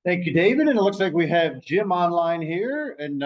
Thank you, David. And it looks like we have Jim online here. And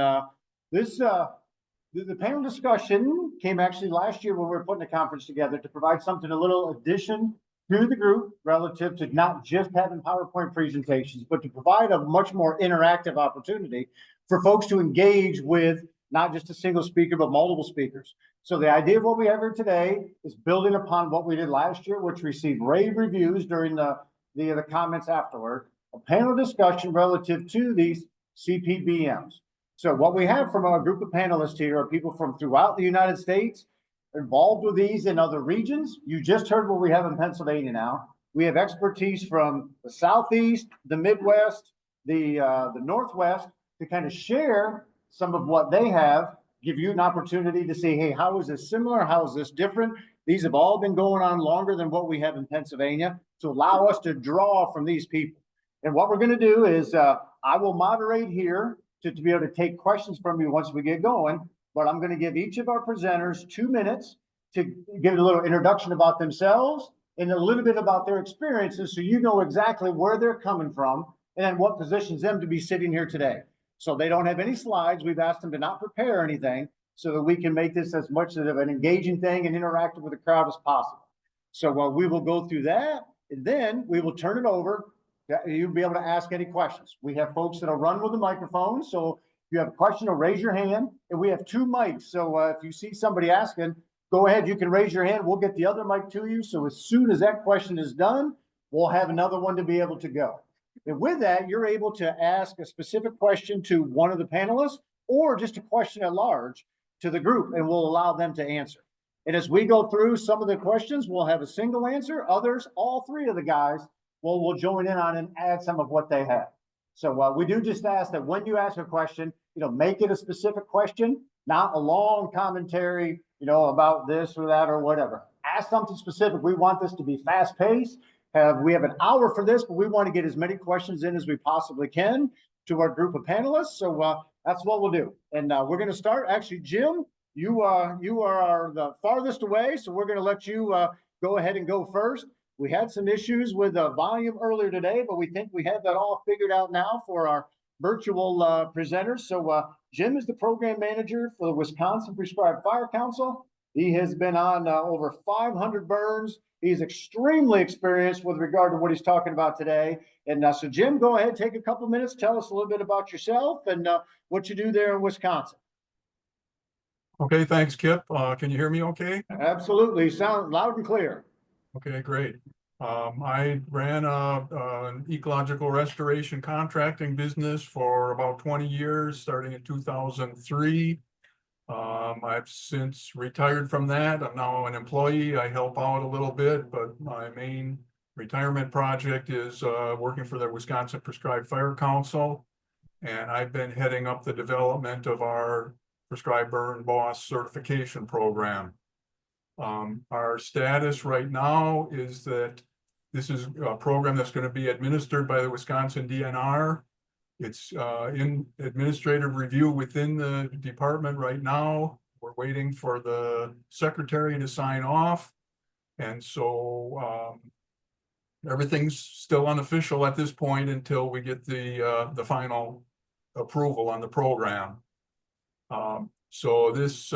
this the panel discussion came actually last year when we were putting the conference together to provide something a little addition to the group relative to not just having PowerPoint presentations, but to provide a much more interactive opportunity for folks to engage with not just a single speaker, but multiple speakers. So the idea of what we have here today is building upon what we did last year, which received rave reviews during the comments afterward, a panel discussion relative to these CPBMs. So what we have from a group of panelists here are people from throughout the United States involved with these in other regions. You just heard what we have in Pennsylvania now. We have expertise from the Southeast, the Midwest, the Northwest to kind of share some of what they have, give you an opportunity to say, hey, how is this similar? How is this different? These have all been going on longer than what we have in Pennsylvania to allow us to draw from these people. And what we're going to do is I will moderate here to be able to take questions from you once we get going, but I'm going to give each of our presenters 2 minutes to give a little introduction about themselves and a little bit about their experiences so you know exactly where they're coming from and what positions them to be sitting here today. So they don't have any slides. We've asked them to not prepare anything so that we can make this as much of an engaging thing and interactive with the crowd as possible. So we will go through that, and then we will turn it over. You'll be able to ask any questions. We have folks that'll run with the microphone. So if you have a question, raise your hand. And we have 2 mics. So if you see somebody asking, go ahead, you can raise your hand. We'll get the other mic to you. So as soon as that question is done, we'll have another one to be able to go. And with that, you're able to ask a specific question to one of the panelists or just a question at large to the group, and we'll allow them to answer. And as we go through some of the questions, we'll have a single answer. Others, all 3 of the guys, we'll join in on and add some of what they have. So we do just ask that when you ask a question, make it a specific question, not a long commentary, about this or that or whatever. Ask something specific. We want this to be fast paced. We have an hour for this, but we want to get as many questions in as we possibly can to our group of panelists. So that's what we'll do. And we're going to start. Actually, Jim, you are the farthest away, so we're going to let you go ahead and go first. We had some issues with volume earlier today, but we think we have that all figured out now for our virtual presenters. So Jim is the program manager for the Wisconsin Prescribed Fire Council. He has been on over 500 burns. He's extremely experienced with regard to what he's talking about today. And so Jim, go ahead, take a couple minutes, tell us a little bit about yourself and what you do there in Wisconsin. Okay, thanks, Kip. Can you hear me okay? Absolutely, sound loud and clear. Okay, great. I ran an ecological restoration contracting business for about 20 years, starting in 2003. I've since retired from that. I'm now an employee. I help out a little bit, but my main retirement project is working for the Wisconsin Prescribed Fire Council. And I've been heading up the development of our Prescribed Burn Boss certification program. Our status right now is that this is a program that's going to be administered by the Wisconsin DNR. It's in administrative review within the department right now. We're waiting for the secretary to sign off. And so everything's still unofficial at this point until we get the final approval on the program. So this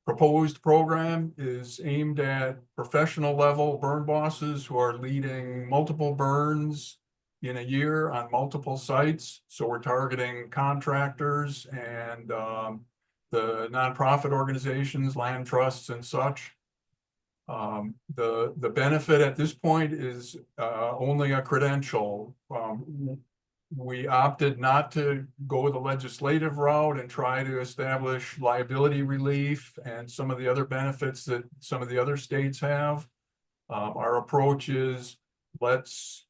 proposed program is aimed at professional level burn bosses who are leading multiple burns in a year on multiple sites. So we're targeting contractors and the nonprofit organizations, land trusts and such. The benefit at this point is only a credential. We opted not to go the legislative route and try to establish liability relief and some of the other benefits that some of the other states have. Our approach is let's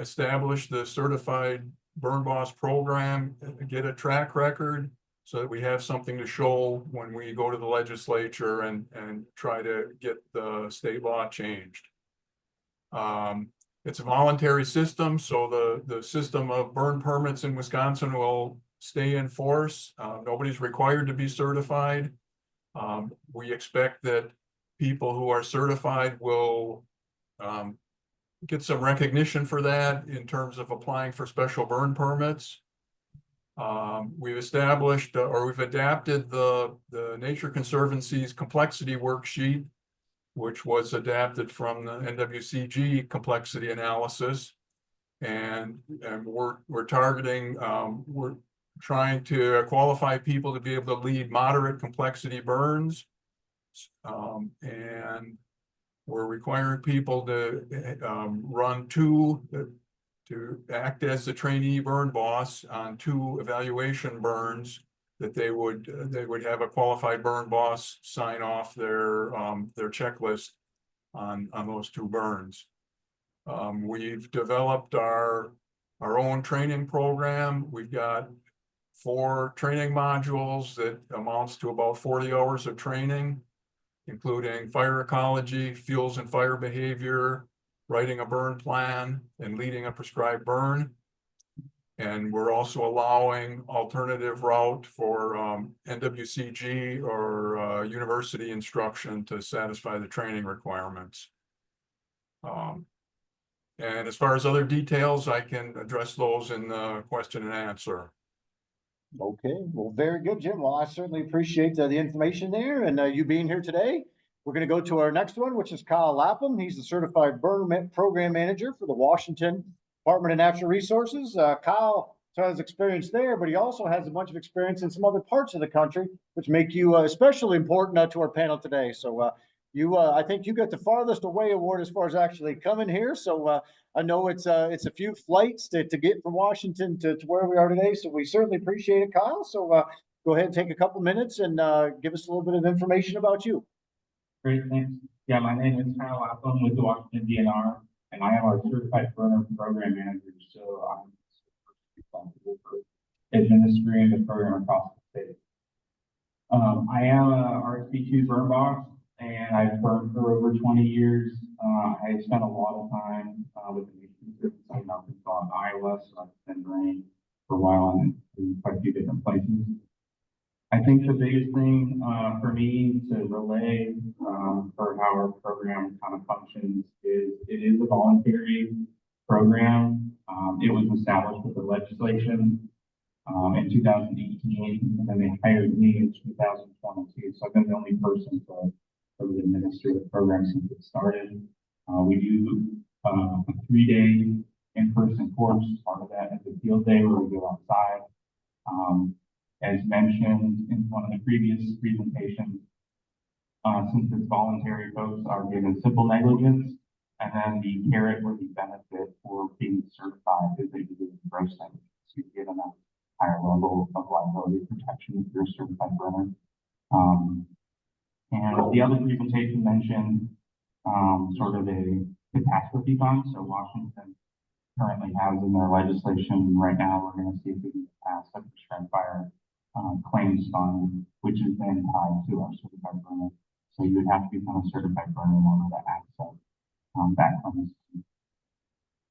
establish the certified burn boss program, get a track record so that we have something to show when we go to the legislature and try to get the state law changed. It's a voluntary system, so the system of burn permits in Wisconsin will stay in force. Nobody's required to be certified. We expect that people who are certified will get some recognition for that in terms of applying for special burn permits. We've established or we've adapted the Nature Conservancy's complexity worksheet, which was adapted from the NWCG complexity analysis. And we're targeting, we're trying to qualify people to be able to lead moderate complexity burns. And we're requiring people to to act as the trainee burn boss on 2 evaluation burns that they would have a qualified burn boss sign off their checklist on those 2 burns. We've developed our own training program. We've got 4 training modules that amounts to about 40 hours of training, including fire ecology, fuels and fire behavior, writing a burn plan, and leading a prescribed burn. And we're also allowing alternative route for NWCG or university instruction to satisfy the training requirements. And as far as other details, I can address those in the question and answer. Okay, well, very good, Jim. Well, I certainly appreciate the information there and you being here today. We're going to go to our next one, which is Kyle Lapham. He's the Certified Burn Program Manager for the Washington Department of Natural Resources. Kyle has experience there, but he also has a bunch of experience in some other parts of the country, which make you especially important to our panel today. So I think you got the farthest away award as far as actually coming here. So I know it's a few flights to get from Washington to where we are today. So we certainly appreciate it, Kyle. So go ahead and take a couple minutes and give us a little bit of information about you. Great, thanks. Yeah, my name is Pannel Spears with the Washington DNR, and I am our Certified Burner Program Manager. So I'm responsible for administering the program across the state. I am a RSP2 burn boss, and I've burned for over 20 years. I spent a lot of time with the Nature Conservancy in Arkansas and Iowa, so I've been running for a while in quite a few different places. I think the biggest thing for me to relay for how our program kind of functions is it is a voluntary program. It was established with the legislation in 2018, and then they hired me in 2022. So I've been the only person to administer the program since it started. We do a 3-day in-person course. Part of that is a field day where we go outside. As mentioned in one of the previous presentations, since it's voluntary, folks are given simple negligence, and then the carrot or the benefit for being certified is that you get gross negligence. So you're given a higher level of liability protection if you're a certified burner. And the other presentation mentioned sort of a catastrophe fund. So Washington currently has in their legislation right now, we're going to see if we can pass a prescribed fire claims fund, which is then tied to our certified burner. So you would have to become a certified burner in order to access that fund.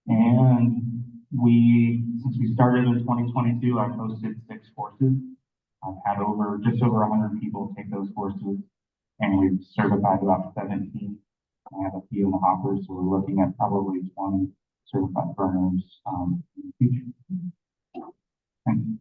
And since we started in 2022, I've hosted 6 courses. I've had just over 100 people take those courses, and we've certified about 17. I have a few in the hopper, so we're looking at probably 20 certified burners in the future. Thank you.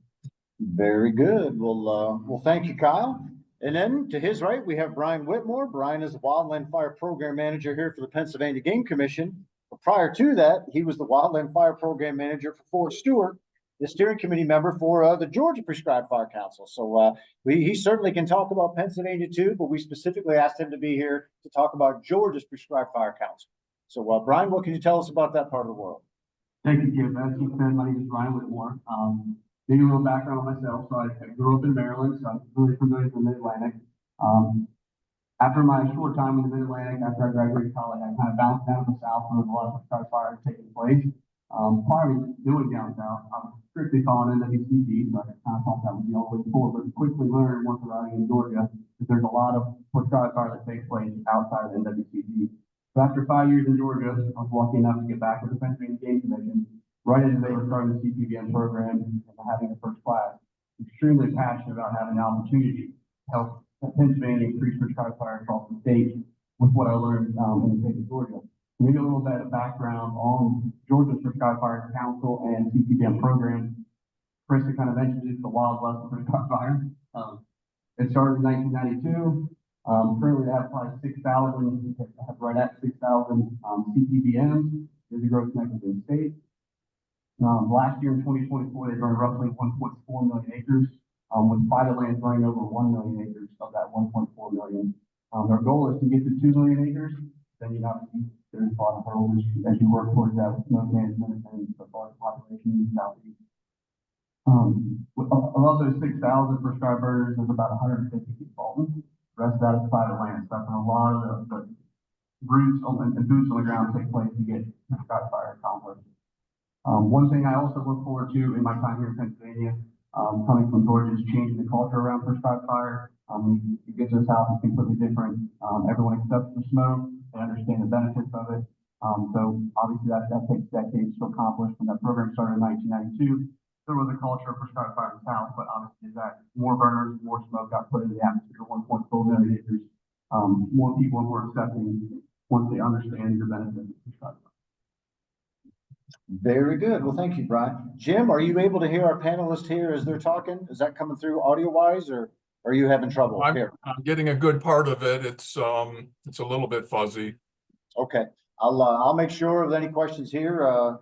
Very good. Well, thank you, Kyle. And then to his right, we have Brian Whitmore. Brian is the Wildland Fire Program Manager here for the Pennsylvania Game Commission. But prior to that, he was the Wildland Fire Program Manager for Fort Stewart, the steering committee member for the Georgia Prescribed Fire Council. So he certainly can talk about Pennsylvania too, but we specifically asked him to be here to talk about Georgia's Prescribed Fire Council. So Brian, what can you tell us about that part of the world? Thank you, Jim. As you said, my name is Brian Whitmore. Maybe a little background on myself. So I grew up in Maryland, so I'm really familiar with the Mid-Atlantic. After my short time in the Mid-Atlantic, after I graduated college, I kind of bounced down to the South where there was a lot of prescribed fire taking place. Prior to doing down South, I was strictly following NWCG, so I kind of thought that was the only way forward, but quickly learned once arriving in Georgia that there's a lot of prescribed fire that takes place outside of NWCG. So after 5 years in Georgia, I was lucky enough to get back with the Pennsylvania Game Commission. Right as they were starting the CPVM program and having the first class, extremely passionate about having the opportunity to help Pennsylvania increase prescribed fire across the state with what I learned in the state of Georgia. Maybe a little bit of background on Georgia's Prescribed Fire Council and CPBM program. Chris had kind of mentioned it's the Wild West of prescribed fire. It started in 1992. Currently they have probably 6,000, have right at 6,000 CPBMs. Is the gross negligence in the state. Last year in 2024, they burned roughly 1.4 million acres, with private lands burning over 1 million acres of that 1.4 million. Their goal is to get to 2 million acres. Then you have to be, there's a lot of hurdles as you work towards that with smoke management and the large population in the southeast. Of those 6,000 prescribed burners, there's about 150 consultants. The rest of that is private land. So that's a lot of the roots and boots on the ground take place to get prescribed fire accomplished. One thing I also look forward to in my time here in Pennsylvania, coming from Georgia, is changing the culture around prescribed fire. You get to this house, it's completely different. Everyone accepts the smoke, they understand the benefits of it. So obviously that takes decades to accomplish. When that program started in 1992, there was a culture of prescribed fire in the South, but obviously that more burners, more smoke got put into the atmosphere, 1.4 million acres. More people were accepting once they understand the benefits of prescribed fire. Very good. Well, thank you, Brian. Jim, are you able to hear our panelists here as they're talking? Is that coming through audio wise, or are you having trouble here? I'm getting a good part of it. It's a little bit fuzzy. Okay, I'll make sure of any questions here,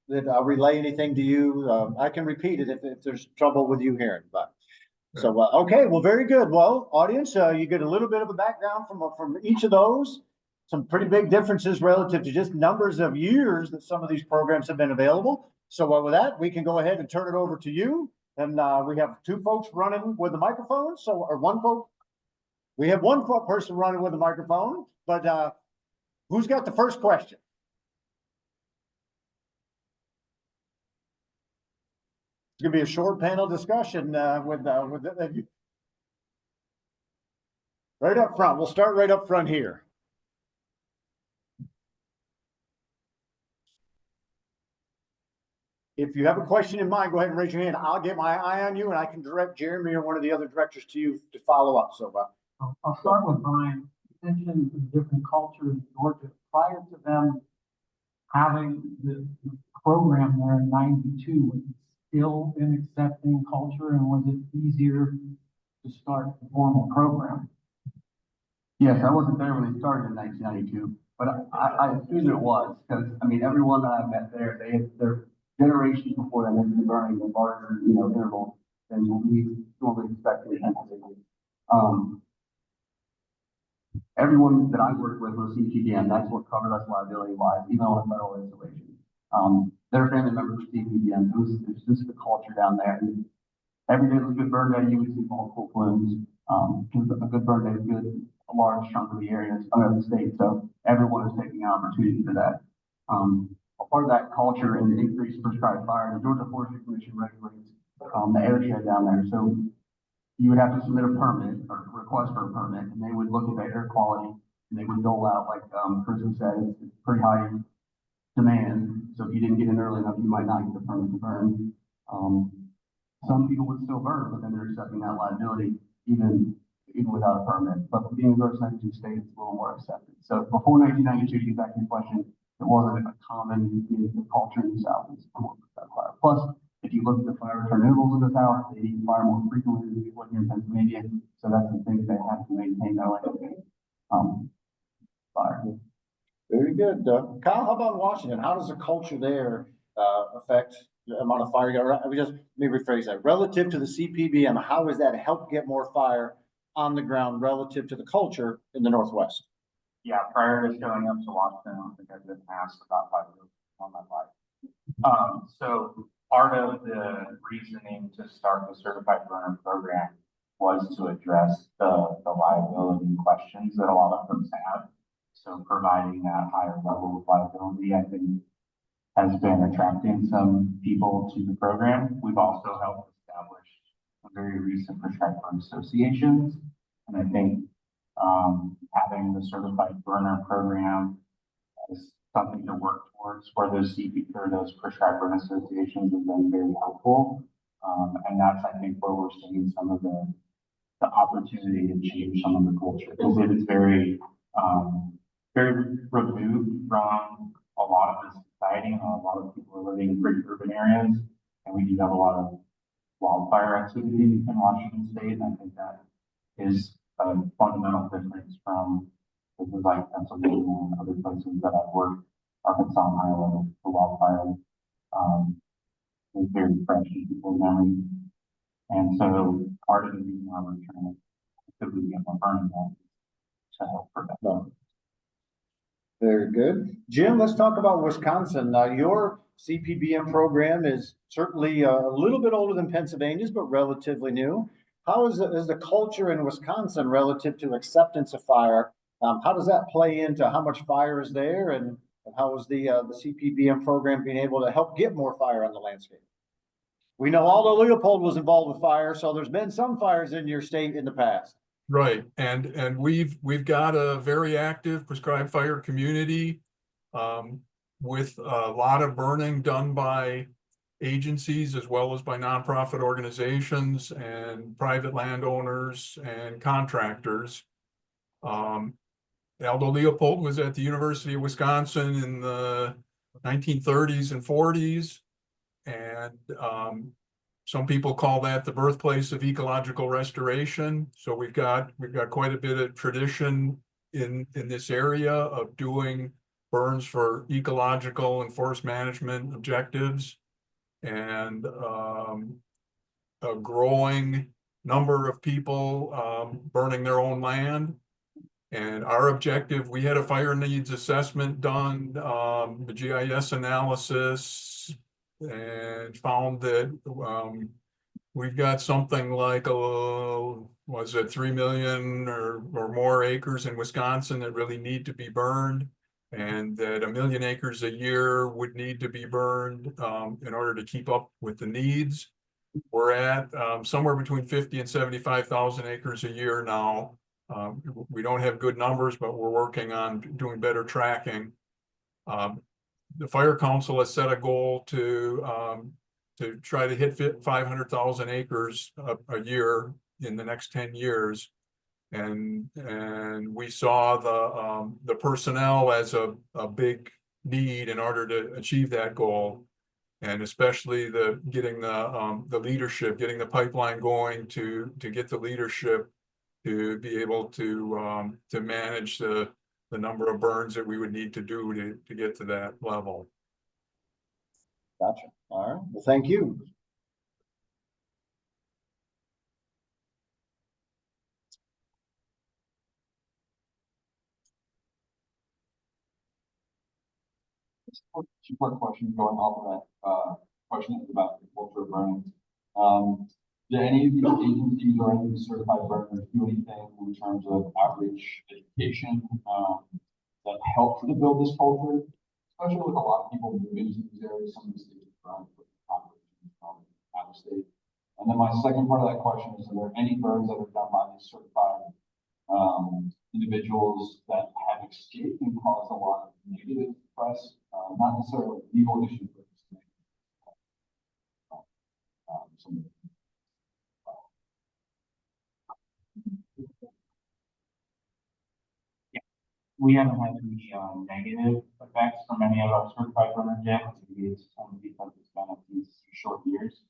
that I'll relay anything to you. I can repeat it if there's trouble with you hearing, but. So, okay, well, very good. Well, audience, you get a little bit of a background from each of those. Some pretty big differences relative to just numbers of years that some of these programs have been available. So with that, we can go ahead and turn it over to you. And we have two folks running with the microphone. Or one folk. We have one person running with the microphone, but who's got the first question? It's gonna be a short panel discussion with right up front. We'll start right up front here. If you have a question in mind, go ahead and raise your hand. I'll get my eye on you, and I can direct Jeremy or one of the other directors to you to follow up. So, I'll start with Brian. You mentioned the different culture in Georgia. Prior to them having the program there in '92, was it still an accepting culture, and was it easier to start the formal program? Yes, I wasn't there when they started in 1992, but I assume it was, because I mean, everyone that I've met there, they had their generations before them had been burning a larger, interval than what we normally expect in Pennsylvania. Everyone that I worked with was CPBM. That's what covered us liability-wise, even on a federal installation. Their family members were CPBM. It's just the culture down there. And every day was a good burn day. You would see multiple plumes. A good burn day is good. A large chunk of the areas of the state. So everyone is taking an opportunity for that. A part of that culture and increased prescribed fire, the Georgia Forestry Commission regulates the airshed down there. So you would have to submit a permit or request for a permit, and they would look at the air quality, and they would dole out, like Chris said, it's pretty high demand. So if you didn't get in early enough, you might not get the permit to burn. Some people would still burn, but then they're accepting that liability even without a permit. But being a gross negligence state, it's a little more accepted. So before 1992, to get back to your question, it wasn't a common culture in the South. Plus, if you look at the fire return intervals in the South, they fire more frequently than people here in Pennsylvania. So that's the thing they have to maintain their fire. Very good. Kyle, how about Washington? How does the culture there affect the amount of fire? Let me rephrase that. Relative to the CPBM, how does that help get more fire on the ground relative to the culture in the Northwest? Yeah, prior to showing up to Washington, I don't think I've been asked about 5 years on my life. So part of the reasoning to start the certified burner program was to address the liability questions that a lot of folks have. So providing that higher level of liability, I think, has been attracting some people to the program. We've also helped establish some very recent prescribed burn associations, and I think having the certified burner program is something to work towards, where those prescribed burn associations have been very helpful. And that's, I think, where we're seeing some of the opportunity to change some of the culture, because it is very very removed from a lot of the society, and a lot of people are living in pretty urban areas, and we do have a lot of wildfire activity in Washington State, and I think that is a fundamental difference from places like Pennsylvania and other places that I've worked, Arkansas and Iowa, the wildfire, is very fresh in people's memory. And so part of the reason why we're trying to actively get more burning down to help prevent them. Very good. Jim, let's talk about Wisconsin. Your CPBM program is certainly a little bit older than Pennsylvania's, but relatively new. How is the culture in Wisconsin relative to acceptance of fire? How does that play into how much fire is there, and how is the CPBM program being able to help get more fire on the landscape? We know Aldo Leopold was involved with fire, so there's been some fires in your state in the past. Right, and we've got a very active prescribed fire community, with a lot of burning done by agencies as well as by nonprofit organizations and private landowners and contractors. Aldo Leopold was at the University of Wisconsin in the 1930s and 40s, and some people call that the birthplace of ecological restoration. So we've got quite a bit of tradition in this area of doing burns for ecological and forest management objectives, and a growing number of people burning their own land. And our objective, we had a fire needs assessment done, the GIS analysis, and found that we've got something like was it 3 million or more acres in Wisconsin that really need to be burned, and that 1 million acres a year would need to be burned in order to keep up with the needs. We're at somewhere between 50 and 75,000 acres a year now. We don't have good numbers, but we're working on doing better tracking. The Fire Council has set a goal to try to hit 500,000 acres a year in the next 10 years. And we saw the personnel as a big need in order to achieve that goal. And especially getting the leadership, getting the pipeline going to get the leadership to be able to manage the number of burns that we would need to do to get to that level. Gotcha. All right. Well, thank you. Two part question going off of that question about the culture of burning. Do any of these agencies or any of the certified burners do anything in terms of outreach, education that helps to build this culture, especially with a lot of people moving to these areas, some of the states from out of state? And then my second part of that question is, are there any burns that are done by these certified individuals that have escaped and caused a lot of negative press, not necessarily legal issues, but some. We haven't had any negative effects from any of our certified burners yet. Maybe it's only because it's been a few short years.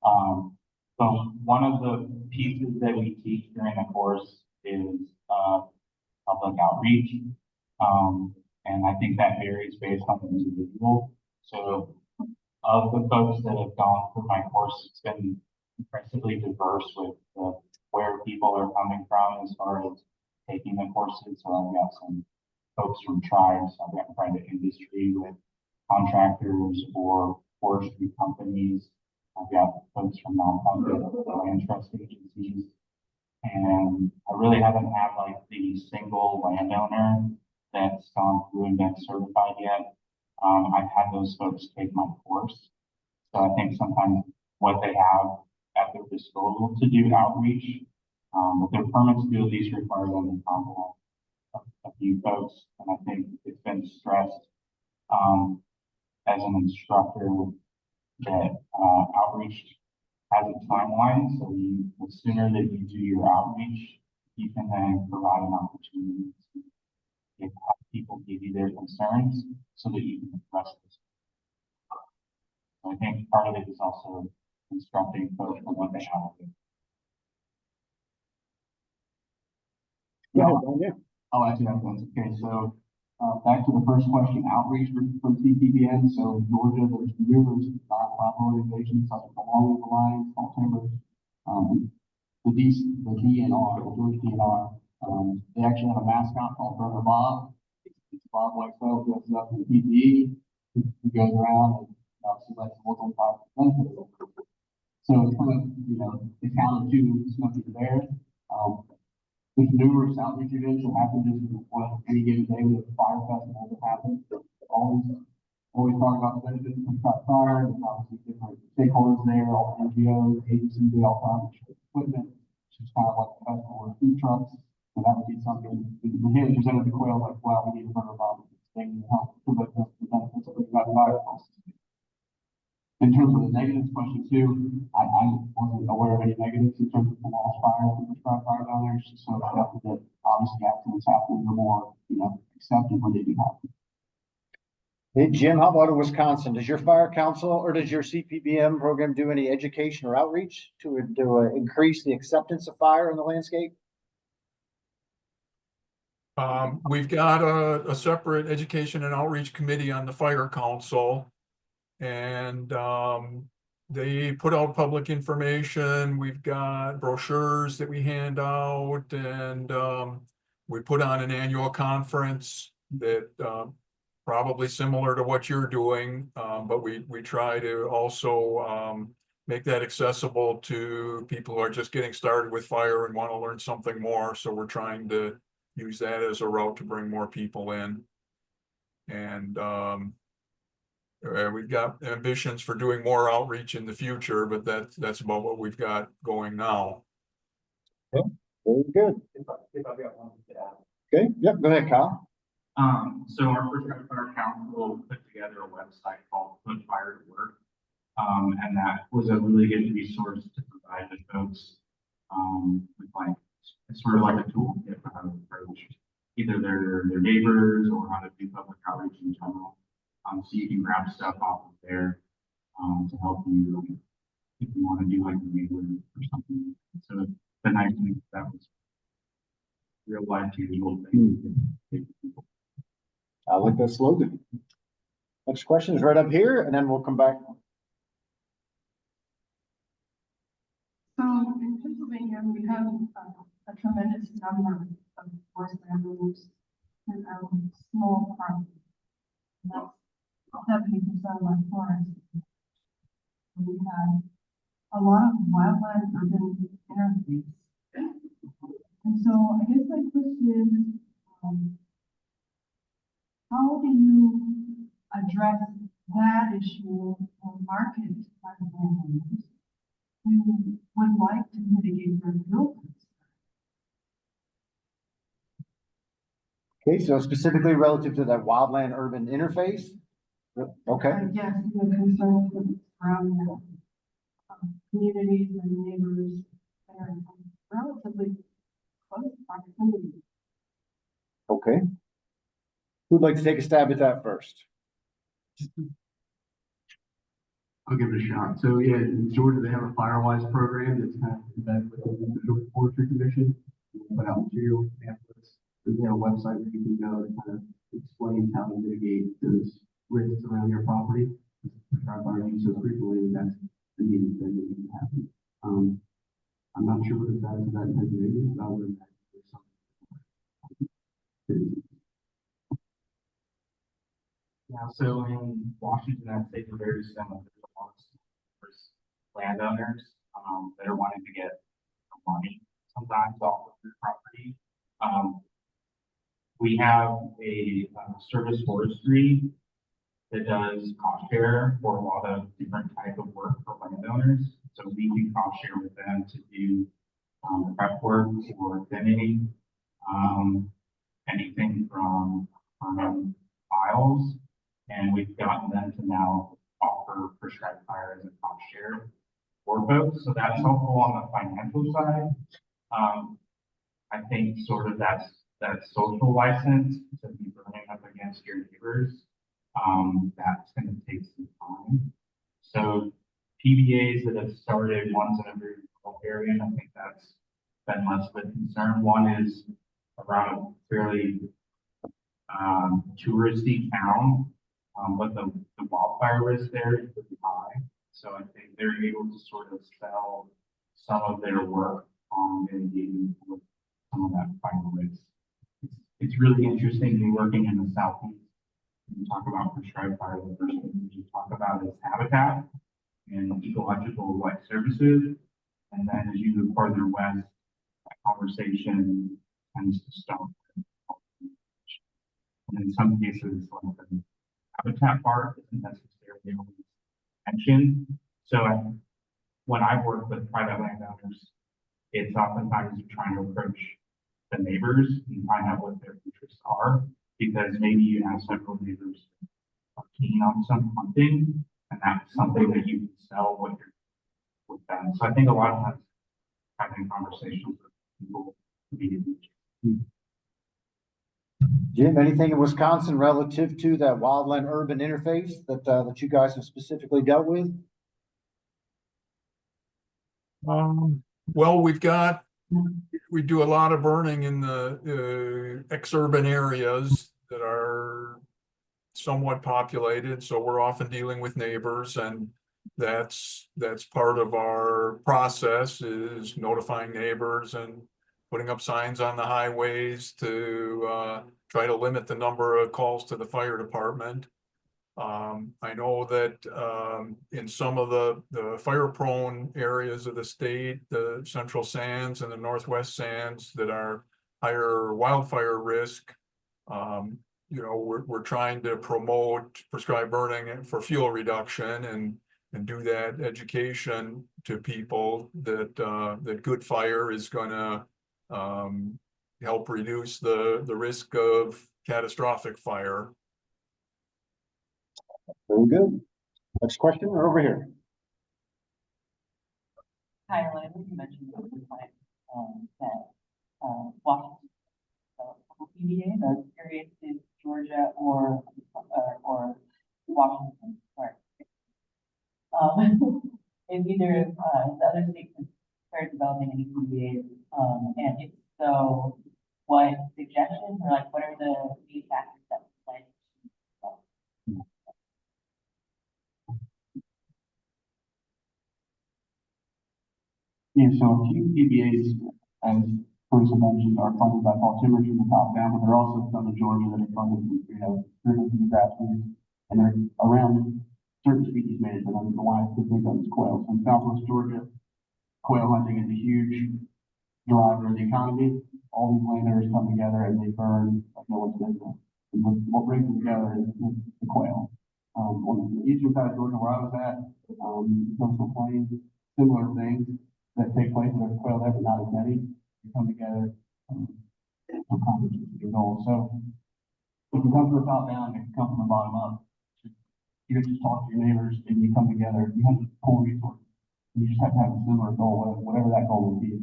So one of the pieces that we teach during the course is public outreach. And I think that varies based on the individual. So of the folks that have gone through my course, it's been impressively diverse with where people are coming from as far as taking the courses. So I've got some folks from tribes, I've got private industry with contractors or forestry companies. I've got folks from nonprofit land trust agencies. And I really haven't had like the single landowner that's gone through and been certified yet. I've had those folks take my course. So I think sometimes what they have at their disposal to do outreach, but their permits do at least require them to contact a few folks. And I think it's been stressed as an instructor that outreach has a timeline. So the sooner that you do your outreach, you can then provide an opportunity to get people give you their concerns so that you can address this. So I think part of it is also instructing folks on what they have to do. Go ahead, Don, yeah. Oh, actually, that's okay. So, back to the first question, outreach from CPBN. So Georgia, there's numerous nonprofit organizations such as the Longing Alliance, Salt Timbers, the DNR, the Georgia DNR. They actually have a mascot called Brother Bob. It's Bob Whitesell dresses up in PPE. He goes around and obviously lets the local fire benefit. So it's kind of, the count of two smoking there. There's numerous outreach events that happen just on any given day with the fire festival that happens. Always talk about the benefits of truck fire. There's obviously different stakeholders there, all NGOs, agencies, they all have equipment, which is kind of like the festival of food trucks. So that would be something when he presented the quail, like, wow, we need to learn about this thing to help promote the benefits of the fire. In terms of the negatives question too, I wasn't aware of any negatives in terms of the lost fire and the prescribed fire down there. So accepted that obviously accidents happen, the more, accepted when they do happen. Hey, Jim, how about in Wisconsin? Does your fire council or does your CPBM program do any education or outreach to increase the acceptance of fire in the landscape? We've got a separate education and outreach committee on the fire council. And they put out public information. We've got brochures that we hand out, and we put on an annual conference that probably similar to what you're doing, but we try to also make that accessible to people who are just getting started with fire and want to learn something more. So we're trying to use that as a route to bring more people in. And we've got ambitions for doing more outreach in the future, but that's about what we've got going now. Very good. If I've got one to add. Okay, yep, go ahead, Kyle. So our Prescribed Fire Council put together a website called Put Fire to Work. And that was a really good resource to provide the folks, with it's sort of like a toolkit for how to approach either their neighbors or how to do public outreach in general. So you can grab stuff off of there, to help you, if you want to do like a mailer or something. So the nice thing that was real life usual thing. I like that slogan. Next question is right up here, and then we'll come back. So in Pennsylvania, we have a tremendous number of forest landowners and small farms. That's 70% of our forest. We have a lot of wildland urban interface. And so I guess my question is, how do you address that issue or market by the landowners who would like to mitigate their bill? Okay, so specifically relative to that wildland urban interface? Okay, Yes, the concerns around communities and neighbors that are in relatively close proximity. okay. Who'd like to take a stab at that first? I'll give it a shot. So yeah, in Georgia, they have a Firewise program that's kind of embedded with the Individual Forestry Commission. We put out materials, pamphlets. There's a website where you can go and kind of explain how to mitigate those risks around your property. Our fire use so frequently, that's the needed thing that can happen. I'm not sure what the status of that in Pennsylvania, but I would imagine there's something. Yeah, so in Washington, I'd say they're very similar. There's a lot of landowners, that are wanting to get money sometimes off of their property. We have a service forestry that does cost share for a lot of different type of work for landowners. So we do cost share with them to do prep work or thinning, anything from files. And we've gotten them to now offer prescribed fire as a cost share for folks. So that's helpful on the financial side. I think sort of that social license to be burning up against your neighbors, that's gonna take some time. So PBAs that have started, one's in a very rural area, and I think that's been less of a concern. One is around a fairly touristy town, but the wildfire risk there is pretty high. So I think they're able to sort of sell some of their work on mitigating with some of that fire risk. It's really interesting to be working in the southeast. When you talk about prescribed fire, the first thing you talk about is habitat and ecological life services. And then as you move farther west, that conversation tends to stop. And in some cases, like the habitat part isn't necessarily always mentioned. So when I work with private landowners, it's oftentimes you're trying to approach the neighbors and find out what their interests are, because maybe you have several neighbors who are keen on some hunting, and that's something that you can sell with them. So I think a lot of times having conversations with people immediately. Jim, anything in Wisconsin relative to that wildland urban interface that you guys have specifically dealt with? Well, we do a lot of burning in the ex-urban areas that are somewhat populated, so we're often dealing with neighbors, and that's part of our process, is notifying neighbors and putting up signs on the highways to try to limit the number of calls to the fire department. I know that in some of the fire-prone areas of the state, the central sands and the northwest sands that are higher wildfire risk, we're trying to promote prescribed burning for fuel reduction and do that education to people that good fire is going to help reduce the risk of catastrophic fire. Very good. Next question, or over here. Hi, Ellen, I think you mentioned that, Washington, PBA, the area is Georgia or Washington, sorry. If either, the other states have started developing any PBAs, and if so, what suggestions or like what are the key factors that play? Yeah, so a few PBAs, as Teresa mentioned, are funded by Paul Timmers from the top down, but there are also some in Georgia that are funded, through the grassroots, and they're around certain species management. I mean, the one I could think of is quail. So in Southwest Georgia, quail hunting is a huge driver of the economy. All these landowners come together and they burn like no one's business. And what brings them together is the quail. On the eastern side of Georgia, where I was at, coastal plains, similar things that take place. There's quail there, but not as many. They come together to accomplish their goal. So if you come from the top down, if you come from the bottom up, you just talk to your neighbors and you come together. You have pool resources. You just have to have a similar goal, whatever that goal would be.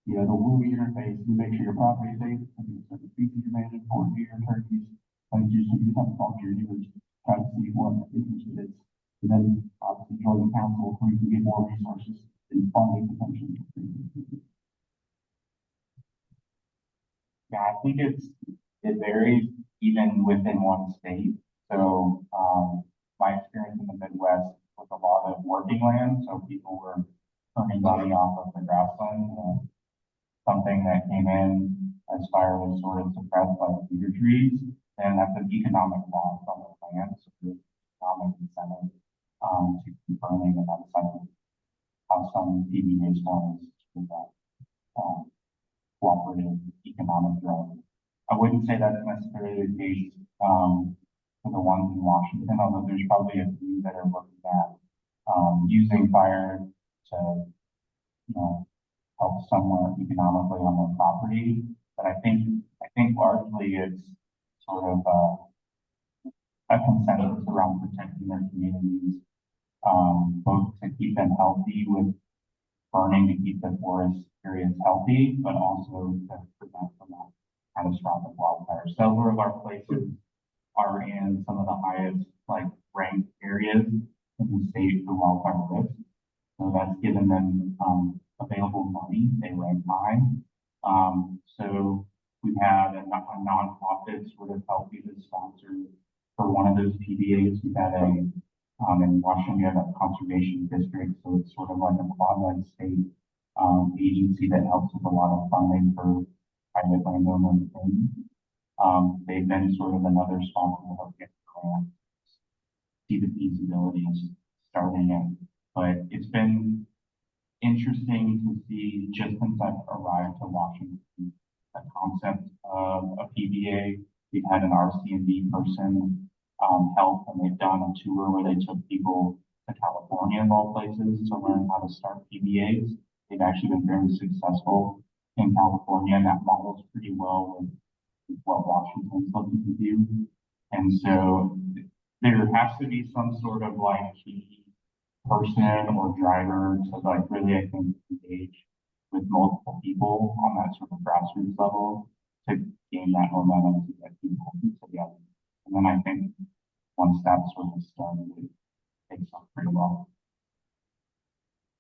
You know, the wooly interface, you make sure your property is safe, certain species you're managing for, deer, turkeys, like you just have to talk to your neighbors, try to see what interest it is. And then obviously join the council where you can get more resources and funding potentially. Yeah, I think it varies even within one state. So, my experience in the Midwest was a lot of working land, so people were earning money off of the grassland. Something that came in as fire was sort of suppressed by the cedar trees, and that's an economic loss on the land, so there's economic incentive to keep burning, and that's how some PBAs want is that cooperative economic growth. I wouldn't say that's necessarily the case for the ones in Washington, although there's probably a few that are looking at using fire to, help somewhat economically on their property. But I think largely it's sort of a consensus around protecting their communities, both to keep them healthy with burning to keep the forest areas healthy, but also to prevent from that catastrophic wildfires. Several of our places are in some of the highest like ranked areas in the state for wildfire risk. So that's given them available money. They rank high. So we had a nonprofit sort of help be the sponsor for one of those PBAs. We had in Washington, we have a conservation district, so it's sort of like a quasi-state agency that helps with a lot of funding for private landowner things. They've been sort of another sponsor to help get the grant, see the feasibility of starting it. But it's been interesting to see just since I've arrived to Washington, the concept of a PBA. We've had an RC&D person help, and they've done a tour where they took people to California of all places to learn how to start PBAs. They've actually been very successful in California, and that models pretty well with what Washington's looking to do. And so there has to be some sort of like key person or driver to like really, I think, engage with multiple people on that sort of grassroots level to gain that momentum to get people together. And then I think once that's sort of started, it takes off pretty well.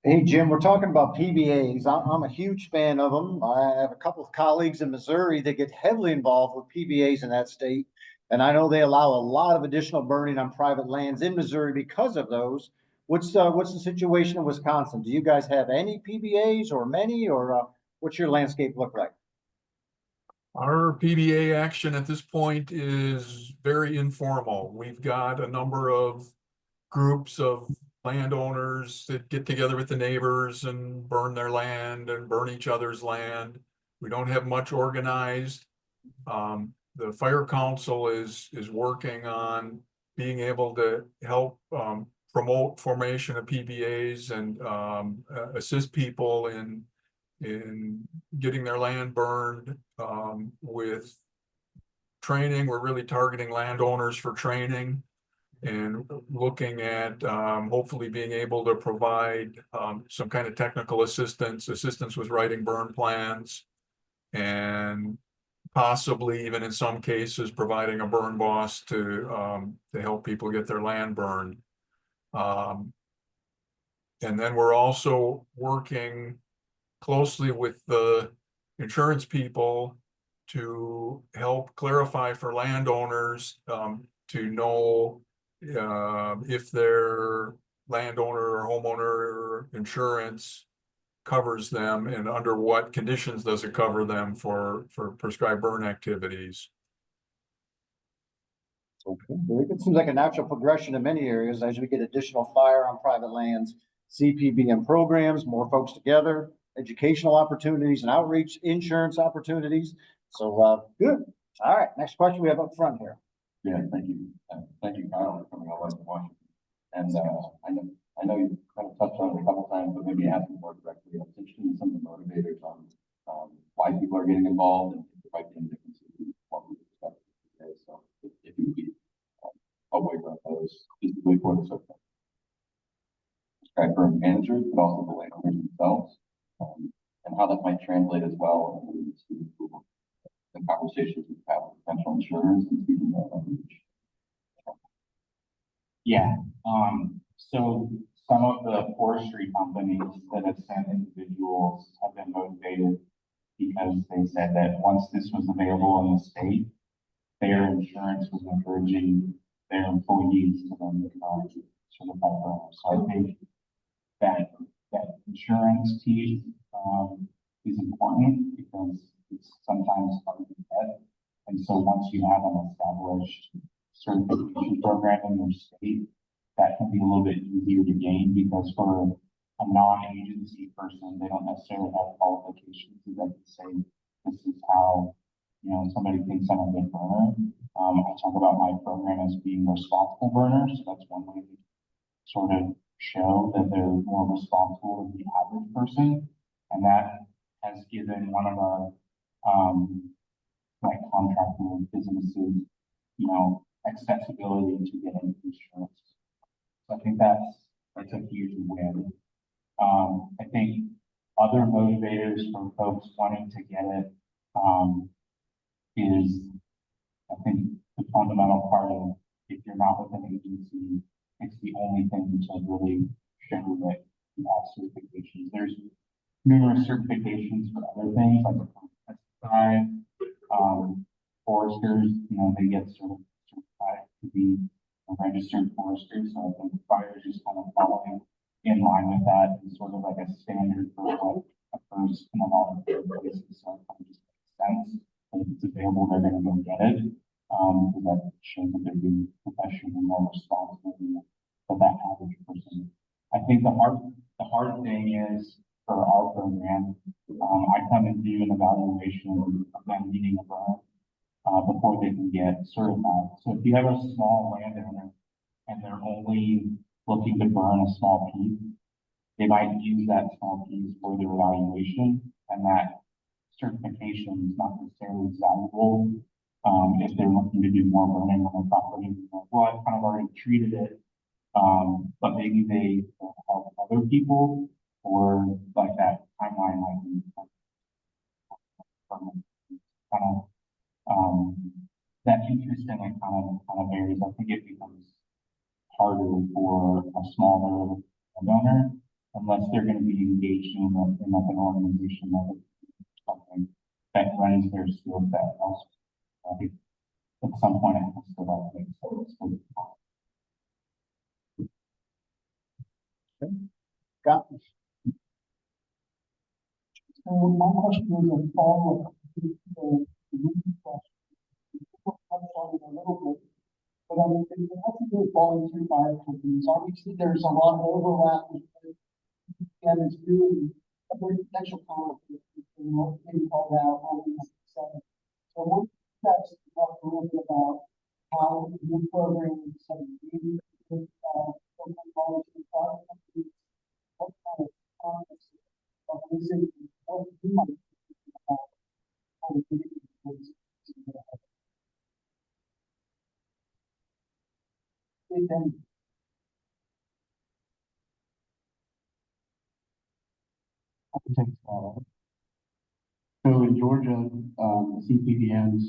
Hey, Jim, we're talking about PBAs. I'm a huge fan of them. I have a couple of colleagues in Missouri that get heavily involved with PBAs in that state. And I know they allow a lot of additional burning on private lands in Missouri because of those. What's the situation in Wisconsin? Do you guys have any PBAs or many, or what's your landscape look like? Our PBA action at this point is very informal. We've got a number of groups of landowners that get together with the neighbors and burn their land and burn each other's land. We don't have much organized. The fire council is working on being able to help promote formation of PBAs and assist people in getting their land burned with training. We're really targeting landowners for training and looking at hopefully being able to provide some kind of technical assistance with writing burn plans, and possibly even in some cases providing a burn boss to help people get their land burned. And then we're also working closely with the insurance people to help clarify for landowners to know if their landowner or homeowner insurance covers them and under what conditions does it cover them for prescribed burn activities. Okay, very good. Seems like a natural progression in many areas as we get additional fire on private lands, CPBM programs, more folks together, educational opportunities and outreach, insurance opportunities. So good. All right, next question we have up front here. Yeah, thank you. Thank you, Kyle, for coming all the way to Washington. And I know you kind of touched on it a couple times, but maybe ask me more directly. I'm interested in some of the motivators on why people are getting involved and if there might be any differences in what we expect today. So if you would be a waiver of those specifically for the subject. Prescribed burn managers, but also the landowners themselves, and how that might translate as well into the conversations we've had with potential insurers and speaking of language. Yeah. So some of the forestry companies that have sent individuals have been motivated because they said that once this was available in the state, their insurance was encouraging their employees to then become certified burners. So I think that insurance piece is important because it's sometimes hard to get. And so once you have an established certification program in your state, that can be a little bit easier to gain because for a non-agency person, they don't necessarily have qualifications that they can say, this is how, somebody thinks I'm a good burner. I talk about my program as being responsible burners. So that's one way to sort of show that they're more responsible than the average person. And that has given one of our like contractor businesses, accessibility to getting insurance. So I think that's a huge win. I think other motivators for folks wanting to get it, is, I think, the fundamental part of if you're not with an agency, it's the only thing to really show that you have certifications. There's numerous certifications for other things like the pesticide, foresters, they get certified to be a registered forester. So I think fire is just kind of following in line with that and sort of like a standard for what occurs in a lot of places. So it kind of just makes sense. And if it's available, they're going to go get it. Because that shows that they're being professional and more responsible for that average person. I think the hard thing is for our program, I come and do an evaluation of them needing a burn before they can get certified. So if you have a small landowner and they're only looking to burn a small piece, they might use that small piece for their evaluation, and that certification is not necessarily valuable if they're looking to do more burning on their property. Well, I've kind of already treated it, but maybe they help other people, or like that timeline might be kind of that interest in it kind of varies. I think it becomes harder for a smaller donor unless they're going to be engaged in like an organization or something that runs their skill set also. I think at some point it has to like make sense. Got So my question is a follow-up to the question. Touched on it a little bit, but it has to do with volunteer fire companies. Obviously, there's a lot of overlap with what is doing, but there's potential conflict between what's being called out on the seven. So what you guys talk a little bit about how your program is engaging with volunteer fire companies, what kind of conflicts of visiting, what you might think about how to mitigate those. So in Georgia, CPDNs,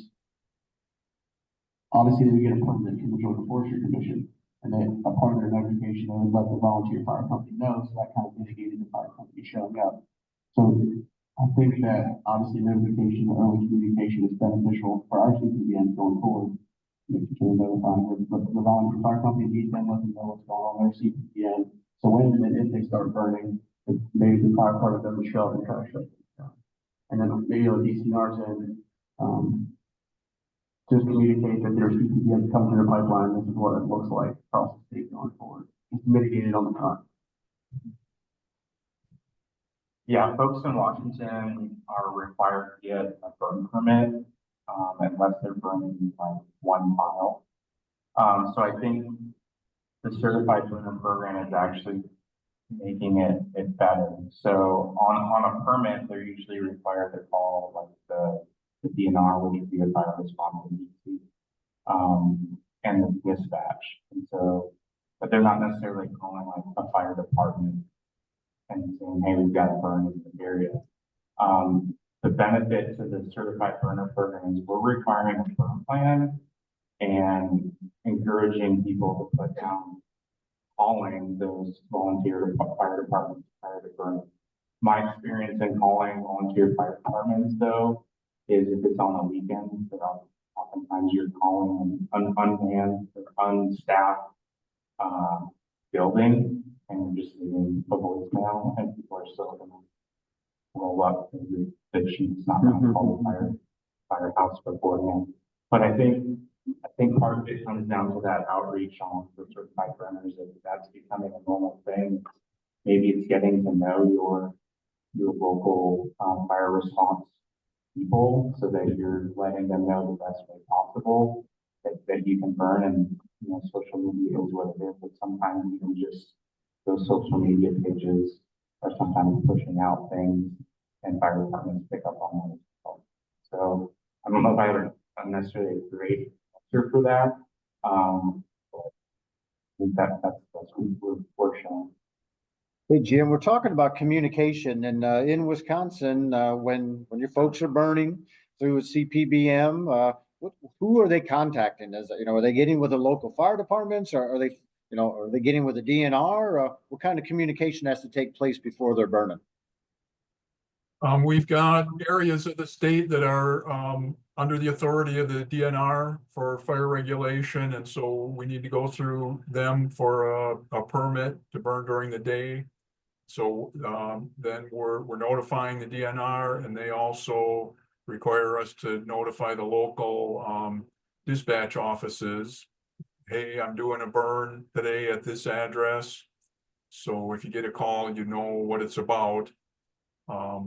obviously they get a permit from the Georgia Forestry Commission, and they, a part of their notification, they would let the volunteer fire company know, so that kind of mitigated the fire company showing up. So I think that obviously notification, early communication is beneficial for our CPDNs going forward. Making sure they're notifying the volunteer fire company, meet them, let them know what's going on in their CPDN. So when and if they start burning, maybe the fire part of them will show up and try to shut it down. And then maybe on DCR's end, just communicate that their CPDNs come through the pipeline. This is what it looks like across the state going forward. Just mitigate it on the front. Yeah, folks in Washington are required to get a burn permit unless they're burning like 1 mile. So I think the certified burner program is actually making it better. So on a permit, they're usually required to call like the DNR, which would be a fire response agency, and the dispatch. And so, but they're not necessarily calling like a fire department and saying, hey, we've got a burn in the area. The benefit to the certified burner program is we're requiring a burn plan and encouraging people to put down calling those volunteer fire departments prior to burn. My experience in calling volunteer fire departments, though, is if it's on a weekend, but oftentimes you're calling an unmanned or unstaffed building and you're just leaving a voicemail, and people are still going to roll up because the chief's not going to call the firehouse beforehand. But I think part of it comes down to that outreach on the certified burners. If that's becoming a normal thing, maybe it's getting to know your local fire response people so that you're letting them know the best way possible that you can burn. And social media is what it is, but sometimes even just those social media pages are sometimes pushing out things and fire departments pick up on that as well. So I don't know if I have a necessarily a great answer for that. But I think that's what we're showing. Hey, Jim, we're talking about communication, and in Wisconsin, when your folks are burning, through CPBM, who are they contacting? Are they getting with the local fire departments, or are they, are they getting with the DNR? What kind of communication has to take place before they're burning? We've got areas of the state that are under the authority of the DNR for fire regulation, and so we need to go through them for a permit to burn during the day. So then we're notifying the DNR, and they also require us to notify the local dispatch offices. Hey, I'm doing a burn today at this address. So if you get a call, you know what it's about. But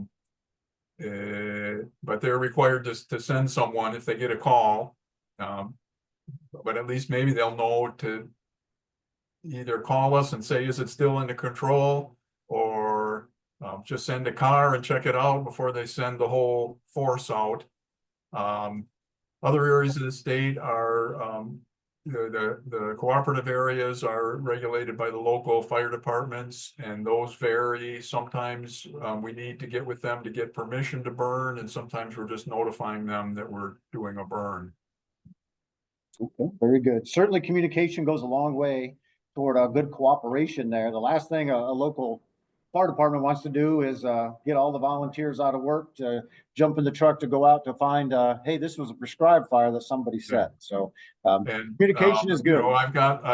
they're required to send someone if they get a call. But at least maybe they'll know to either call us and say, is it still under control? Or just send a car and check it out before they send the whole force out. Other areas of the state are the cooperative areas are regulated by the local fire departments, and those vary. Sometimes we need to get with them to get permission to burn, and sometimes we're just notifying them that we're doing a burn. Okay, very good. Certainly communication goes a long way toward a good cooperation there. The last thing a local fire department wants to do is get all the volunteers out of work to jump in the truck to go out to find, hey, this was a prescribed fire that somebody set. So And communication is good. I've got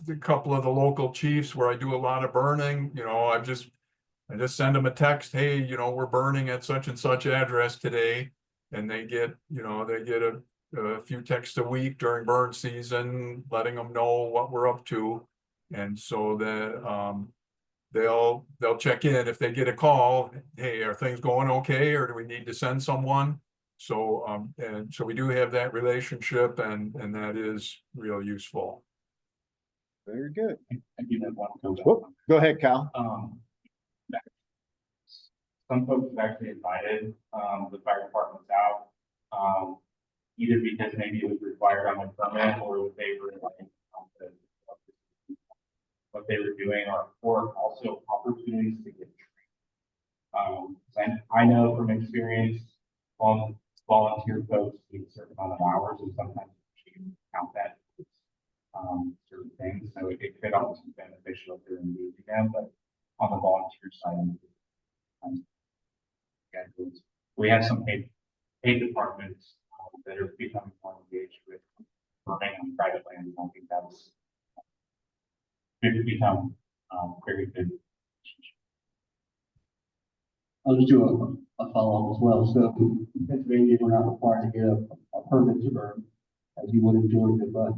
a couple of the local chiefs where I do a lot of burning. I just send them a text, hey, we're burning at such and such address today, and they get a few texts a week during burn season, letting them know what we're up to, and so that they'll check in if they get a call. Hey, are things going okay, or do we need to send someone? So and so we do have that relationship, and that is real useful. Very good. I do have one go. Go ahead, Kyle. Some folks have actually invited the fire departments out, either because maybe it was required on the permit, or they were like what they were doing, or also opportunities to get trained. And I know from experience, volunteer folks need a certain amount of hours, and sometimes you can count that certain things. So it could also be beneficial if they're engaging them, but on the volunteer side, we have some paid departments that are becoming more engaged with burning on private land. I think that's become very good. I'll just do a follow-up as well. So in Pennsylvania, we're not required to get a permit to burn as you would in Georgia, but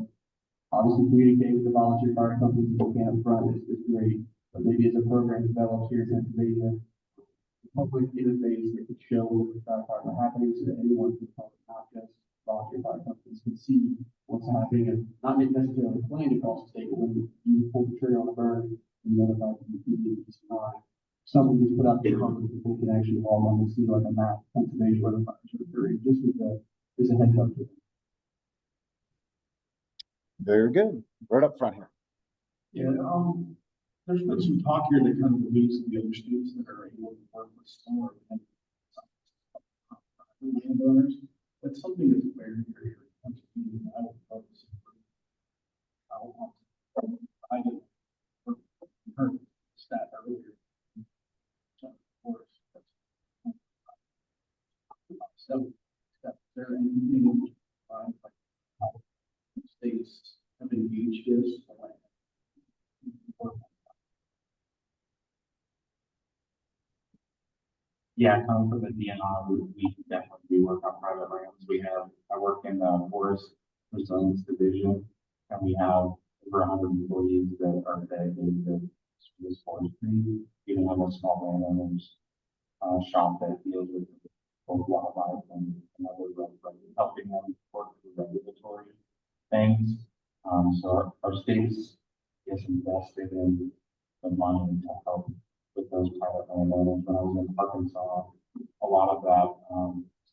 obviously communicating with the volunteer fire companies people can up front is great. But maybe as a program developed here in Pennsylvania, public interface that could show what the fire department happening so that anyone can help, not just volunteer fire companies can see what's happening, and not necessarily plan across the state, but when you pull the trigger on a burn, you notify the community it's not. Something just put out there so people can actually log on and see like a map, Pennsylvania, where the fires are occurring, just as a heads up to them. Very good. Right up front here. Yeah, there's been some talk here that kind of alludes to the other states that are able to work with similar landowners. That's something that's very, very Pennsylvania. I don't know this. I heard stat earlier. So, is there anything like how states have engaged this? Yeah, coming from the DNR, we definitely do work on private lands. I work in the Forest Resilience Division, and we have over 100 employees that are dedicated to this forestry. Even have a small landowners shop that deals with both wildlife and other helping them work through regulatory things. So our states is invested in the money to help with those private landowners. When I was in Arkansas, a lot of that,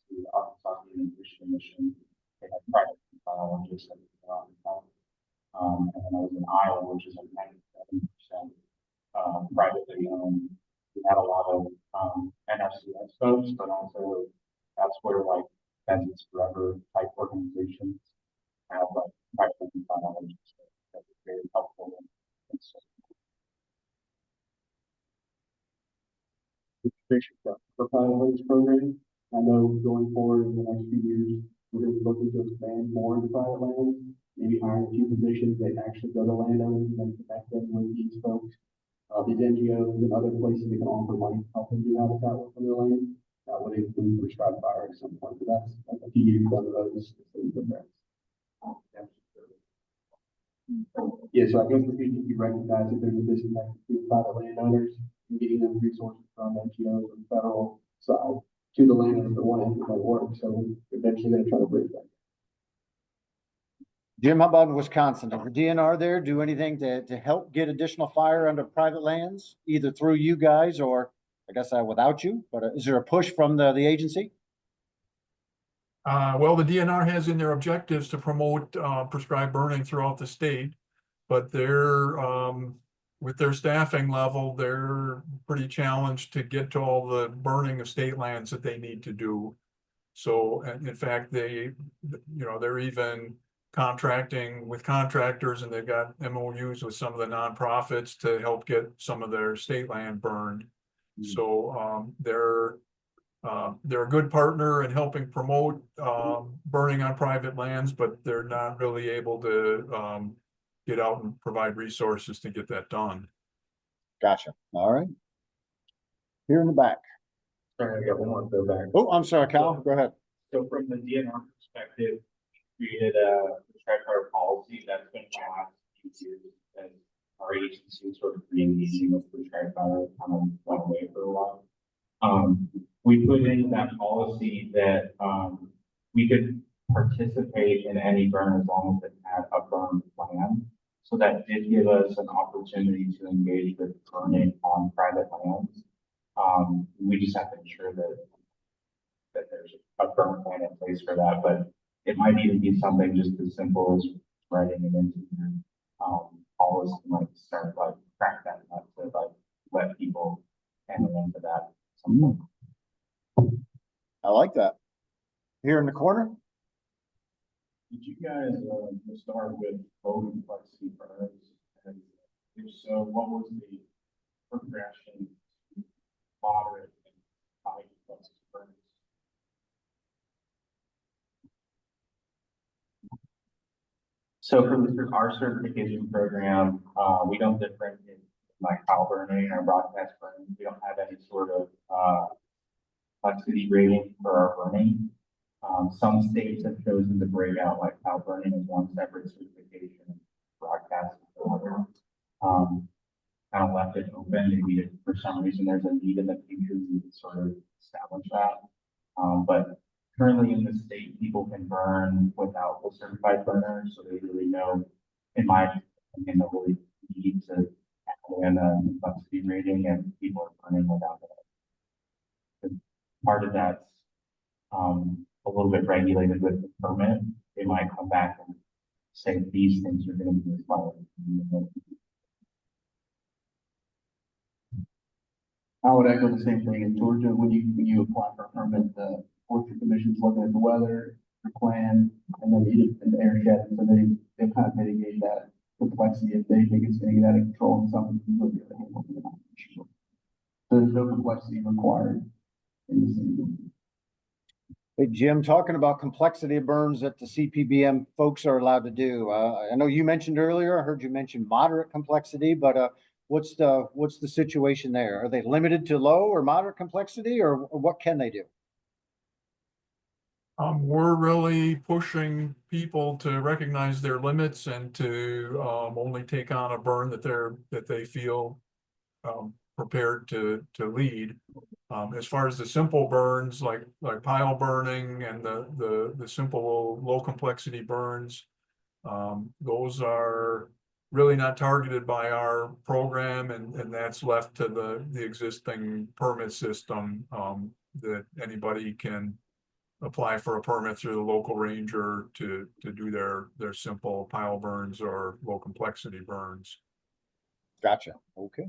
the Arkansas Game and Fish Commission, they had private biologists that would go out and help. And then I was in Iowa, which is like 97% privately owned. We had a lot of NRCS folks, but also that's where like Fences Forever type organizations have like practical knowledge that's very helpful. And so, for Pannel Lands program, I know going forward in the next few years, we're going to be looking to expand more into private lands, maybe hiring a few positions that actually go to landowners and then connect them with these folks. These NGOs and other places that can offer money to help them do habitat work on their land. That would include prescribed fire at some point, but that's a few years down the road. Yeah, so I guess the PDC recognizes that there's a disconnect between private landowners and getting them resources from NGOs on the federal side to the landowners that want to implement work. So we're eventually going to try to bridge that. Jim, how about in Wisconsin? Does the DNR there do anything to help get additional fire under private lands, either through you guys or I guess without you? But is there a push from the agency? Well, the DNR has in their objectives to promote prescribed burning throughout the state, but they're with their staffing level, they're pretty challenged to get to all the burning of state lands that they need to do. So, in fact, they're even contracting with contractors, and they've got MOUs with some of the nonprofits to help get some of their state land burned. So they're a good partner in helping promote burning on private lands, but they're not really able to get out and provide resources to get that done. Gotcha. All right. Here in the back. Sorry, I got one more to go back. Oh, I'm sorry, Kyle. Go ahead. So from the DNR perspective, we created a prescribed fire policy that's been passed few years as our agency sort of re-engaging with prescribed fire kind of went away for a while. We put in that policy that we could participate in any burn as long as it had a burn plan. So that did give us an opportunity to engage with burning on private lands. We just have to ensure that there's a burn plan in place for that, but it might even be something just as simple as writing it into your policy, like start like crack that up to like let people handle into that. I like that. Here in the corner. Did you guys start with low complexity burns? And if so, what was the progression to moderate and high complexity burns? So for our certification program, we don't differentiate like tile burning or broadcast burning. We don't have any sort of complexity rating for our burning. Some states have chosen to break out like tile burning as one separate certification, broadcast is another. Kind of left it open. Maybe if for some reason there's a need in the future, we could sort of establish that. But currently in the state, people can burn without the certified burner, so they really know, in my opinion, they really need to add in a complexity rating, and people are burning without that. Part of that's a little bit regulated with the permit. They might come back and say these things are going to be required. I would echo the same thing in Georgia. When you apply for a permit, the Forestry Commission's looking at the weather, the plan, and then the airshed, so they kind of mitigate that complexity if they think it's going to get out of control and something will be able to handle it. So there's no complexity required in this city. Hey, Jim, talking about complexity of burns that the CPBM folks are allowed to do. I know you mentioned earlier, I heard you mention moderate complexity, but what's the situation there? Are they limited to low or moderate complexity, or what can they do? We're really pushing people to recognize their limits and to only take on a burn that they feel prepared to lead. As far as the simple burns like pile burning and the simple low complexity burns, those are really not targeted by our program, and that's left to the existing permit system that anybody can apply for a permit through the local ranger to do their simple pile burns or low complexity burns. Gotcha. Okay.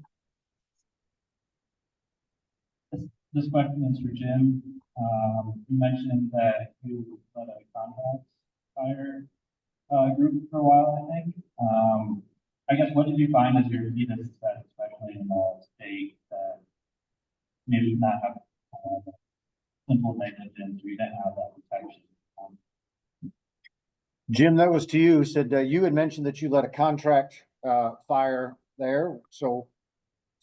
This question is for Jim. You mentioned that you led a contract fire, group for a while, I think. I guess what did you find as your key to success, especially in a state that maybe did not have, simple negligence, or you didn't have that protection? Jim, that was to you. Said you had mentioned that you led a contract fire there. So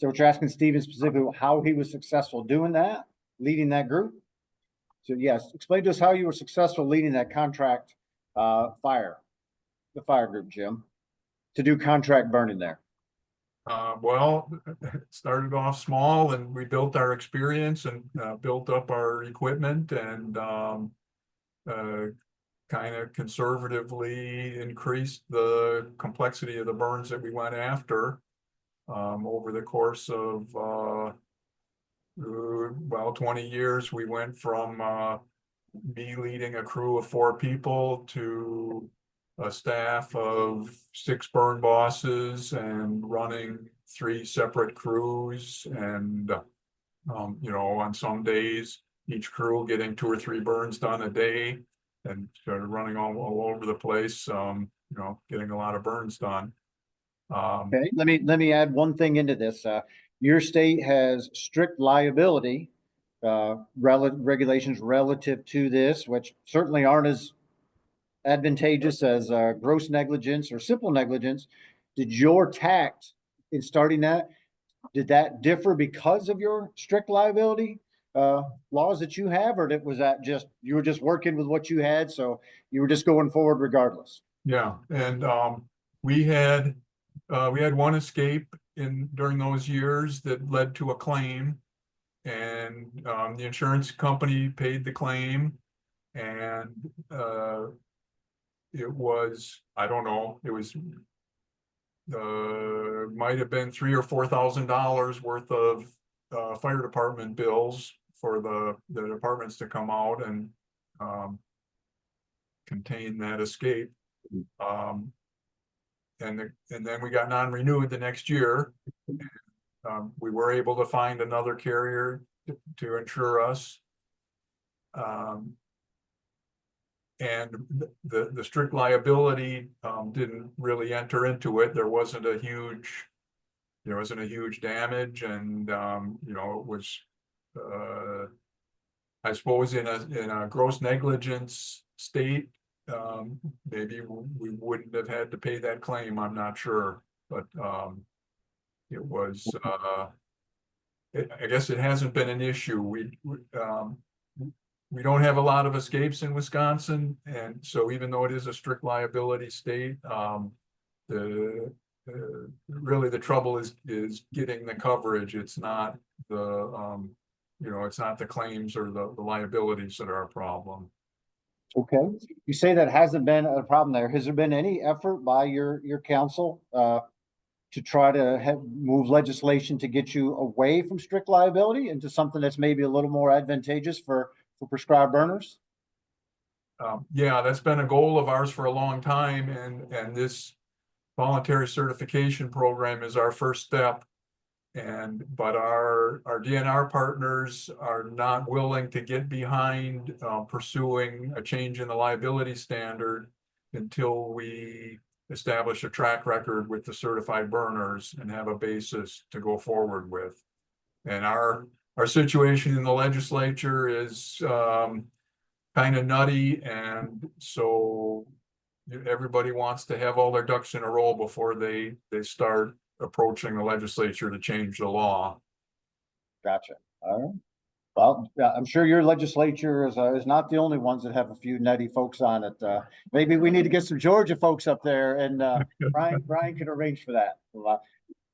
what you're asking Steven specifically how he was successful doing that, leading that group. So yes, explain to us how you were successful leading that contract the fire group, Jim, to do contract burning there. Well, it started off small and we built our experience and built up our equipment and kind of conservatively increased the complexity of the burns that we went after over the course of well, 20 years. We went from me leading a crew of 4 people to a staff of 6 burn bosses and running 3 separate crews and you know, on some days each crew getting 2 or 3 burns done a day and started running all over the place, you know, getting a lot of burns done. Okay, let me add one thing into this. Your state has strict liability regulations relative to this, which certainly aren't as advantageous as gross negligence or simple negligence. Did your tact in starting that, did that differ because of your strict liability laws that you have, or was that just you were just working with what you had, so you were just going forward regardless? Yeah, and we had one escape during those years that led to a claim, and the insurance company paid the claim, and it was, I don't know, it was might have been $3,000 or $4,000 worth of fire department bills for the departments to come out and contain that escape. And then we got non-renewed the next year. We were able to find another carrier to insure us. And the strict liability didn't really enter into it. There wasn't a huge damage, and you know, it was I suppose in a gross negligence state, maybe we wouldn't have had to pay that claim. I'm not sure, but it was I guess it hasn't been an issue. We don't have a lot of escapes in Wisconsin, and so even though it is a strict liability state, really the trouble is getting the coverage. It's not the you know, it's not the claims or the liabilities that are a problem. Okay, you say that hasn't been a problem there. Has there been any effort by your council to try to move legislation to get you away from strict liability into something that's maybe a little more advantageous for prescribed burners? Yeah, that's been a goal of ours for a long time, and this voluntary certification program is our first step. But our DNR partners are not willing to get behind pursuing a change in the liability standard until we establish a track record with the certified burners and have a basis to go forward with. And our situation in the legislature is kind of nutty, and so everybody wants to have all their ducks in a row before they start approaching the legislature to change the law. Gotcha. All right. Well, I'm sure your legislature is not the only ones that have a few nutty folks on it. Maybe we need to get some Georgia folks up there, and Brian can arrange for that. Well,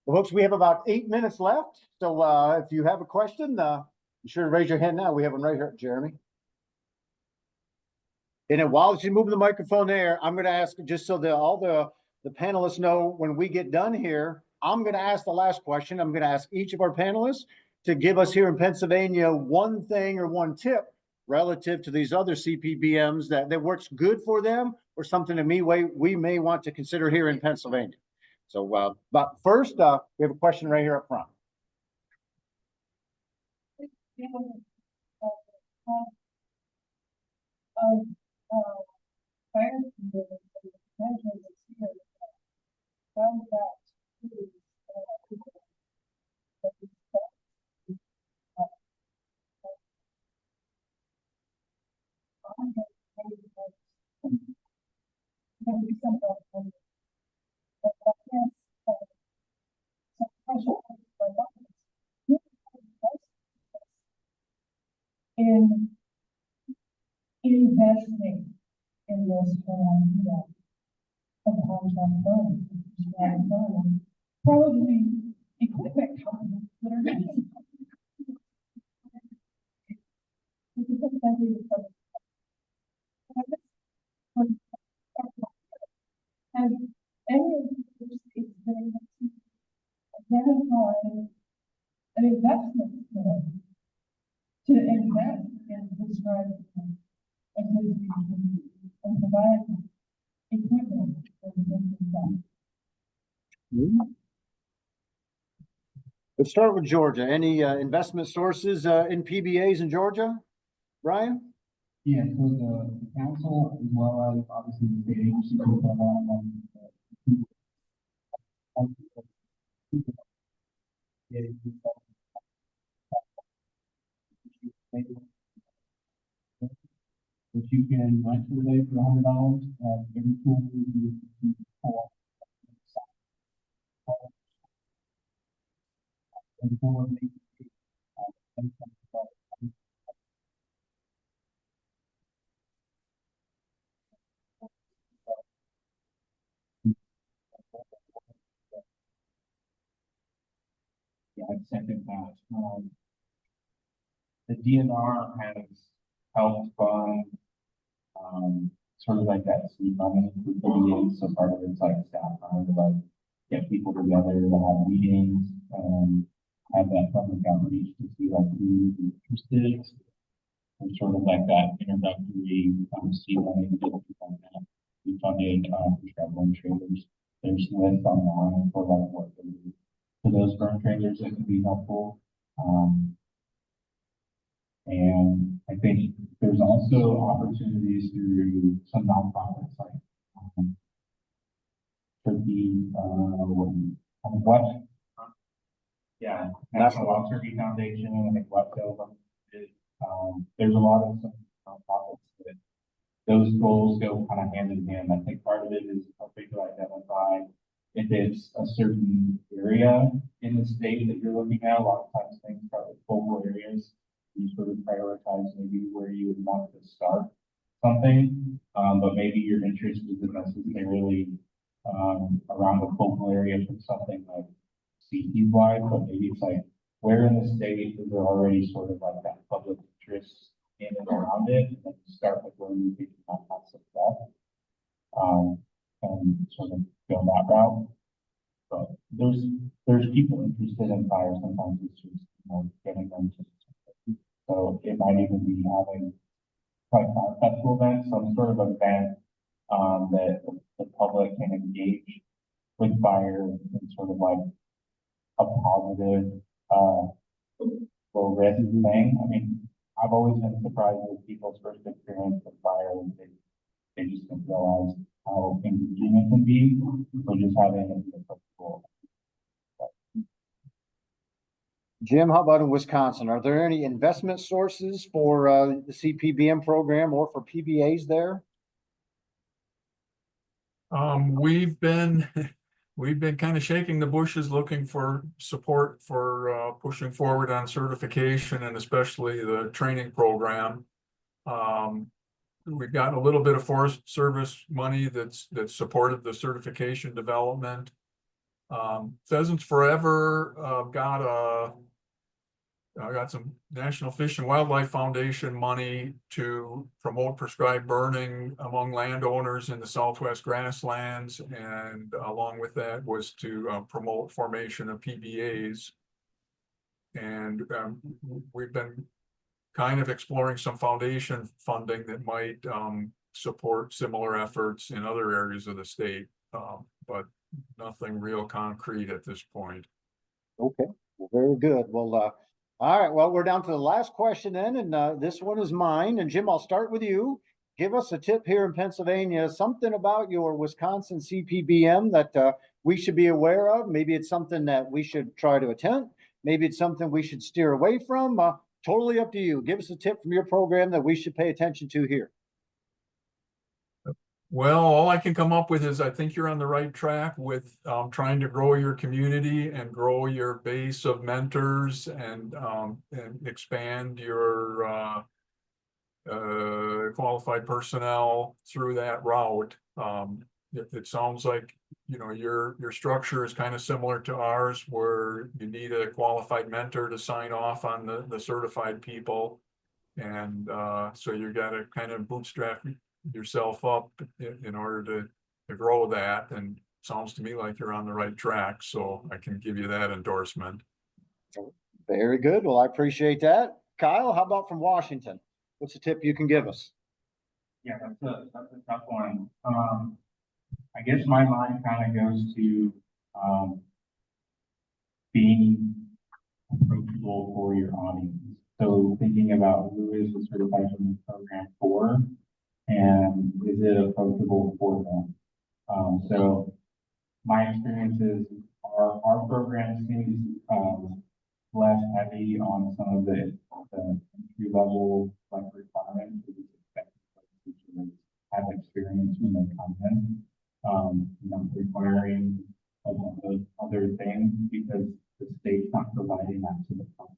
folks, we have about 8 minutes left. So if you have a question, be sure to raise your hand now. We have one right here, Jeremy. And then while she's moving the microphone there, I'm going to ask, just so that all the panelists know, when we get done here, I'm going to ask the last question. I'm going to ask each of our panelists to give us here in Pennsylvania one thing or one tip relative to these other CPBMs that works good for them, or something that we may want to consider here in Pennsylvania. So, but first, we have a question right here up front. of, fire management this year. Found that is, that is, I'm going to be some of them. But yes, some special by in investing in this idea of contract burning, probably equipment companies that are going to. And any of these states that identify an investment plan to invest in this right and provide equipment for the Let's start with Georgia. Any investment sources in PBAs in Georgia? Brian? Yeah, so the council, as well as obviously the state agency, put a lot of money. If you can rent for the day for $100, every tool you pull. Yeah, I second that. The DNR has helped fund, sort of like that seed money for PBAs, so part of it's like staff time to like get people together to have meetings, have that public outreach to see like who's interested. And sort of like that introductory, seed money to get people on that. We funded, travel trailers. There's lists online for like what they do. For those burn trailers that can be helpful. And I think there's also opportunities through some nonprofits like Turkey, what? Yeah, National Wild Turkey Foundation, I think Webco. There's a lot of some nonprofits that those goals go kind of hand in hand. I think part of it is helping to identify if it's a certain area in the state that you're looking at. A lot of times things start with focal areas. You sort of prioritize maybe where you would want to start something, but maybe your interest isn't necessarily around a focal area for something like species wide, but maybe it's like where in the state is there already sort of like that public interest in and around it, and then start with where you think you might have success, and sort of go that route. But there's people interested in fire. Sometimes it's just getting them to. So it might even be having like a festival event, some sort of event that the public can engage with fire in sort of like a positive, low risk thing. I mean, I've always been surprised with people's first experience with fire, and they just didn't realize how engaging it can be. So just having it be a festival. Jim, how about in Wisconsin? Are there any investment sources for the CPBM program or for PBAs there? We've been kind of shaking the bushes looking for support for pushing forward on certification and especially the training program. We've got a little bit of Forest Service money that's supported the certification development. Pheasants Forever got some National Fish and Wildlife Foundation money to promote prescribed burning among landowners in the Southwest grasslands, and along with that was to promote formation of PBAs. And we've been kind of exploring some foundation funding that might support similar efforts in other areas of the state, but nothing real concrete at this point. Okay, well, very good. Well, All right, well, we're down to the last question then, and this one is mine. And Jim, I'll start with you. Give us a tip here in Pennsylvania, something about your Wisconsin CPBM that we should be aware of. Maybe it's something that we should try to attend. Maybe it's something we should steer away from. Totally up to you. Give us a tip from your program that we should pay attention to here. Well, all I can come up with is I think you're on the right track with trying to grow your community and grow your base of mentors and expand your qualified personnel through that route. It sounds like, you know, your structure is kind of similar to ours, where you need a qualified mentor to sign off on the certified people. And so you got to kind of bootstrap yourself up in order to grow that. And sounds to me like you're on the right track. So I can give you that endorsement. Very good. Well, I appreciate that. Kyle, how about from Washington? What's a tip you can give us? Yeah, that's a tough one. I guess my mind kind of goes to, being approachable for your audience. So thinking about who is the certified training program for, and is it approachable for them? So my experience is our program seems, less heavy on some of the entry level like requirements. It's expected to have experience when they come in, not requiring a lot of other things because the state's not providing that to the public.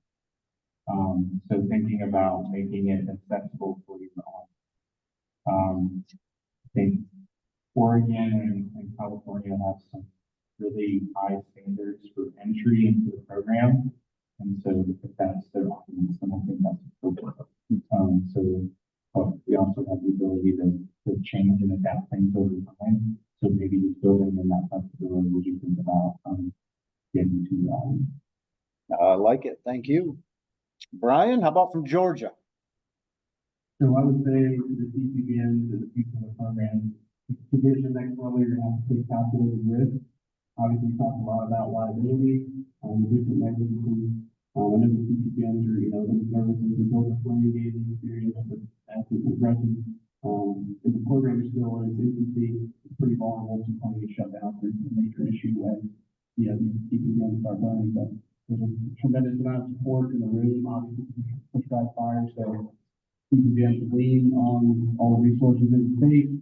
So thinking about making it accessible for you all. I think Oregon and California have some really high standards for entry into the program. And so if that's their audience, then I think that's appropriate. But we also have the ability to change and adapt things over time. So maybe just building in that flexibility as you think about getting to your audience. I like it. Thank you. Brian, how about from Georgia? So I would say the CPBN, the future of the program, to get to the next level, you're gonna have to take calculated risk. Obviously, we talked a lot about liability, the different mechanisms. I know the CPBNs are, you know, the services and build a planning experience, but as it progresses, if the program is still in its infancy, it's pretty vulnerable to kind of get shut down for a major issue when, you know, these CPBNs start running. But there's a tremendous amount of support in the room, obviously, prescribed fire, so CPBNs lean on all the resources in the state.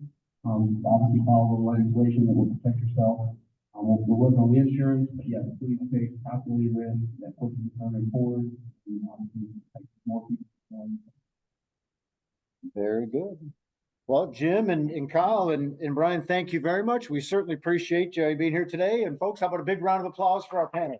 Obviously follow the legislation that will protect yourself. We're working on the insurance, but yeah, please take calculated risk that pushes the program forward. And obviously, more people. Very good. Well, Jim and Kyle and Brian, thank you very much. We certainly appreciate you being here today. And folks, how about a big round of applause for our panel?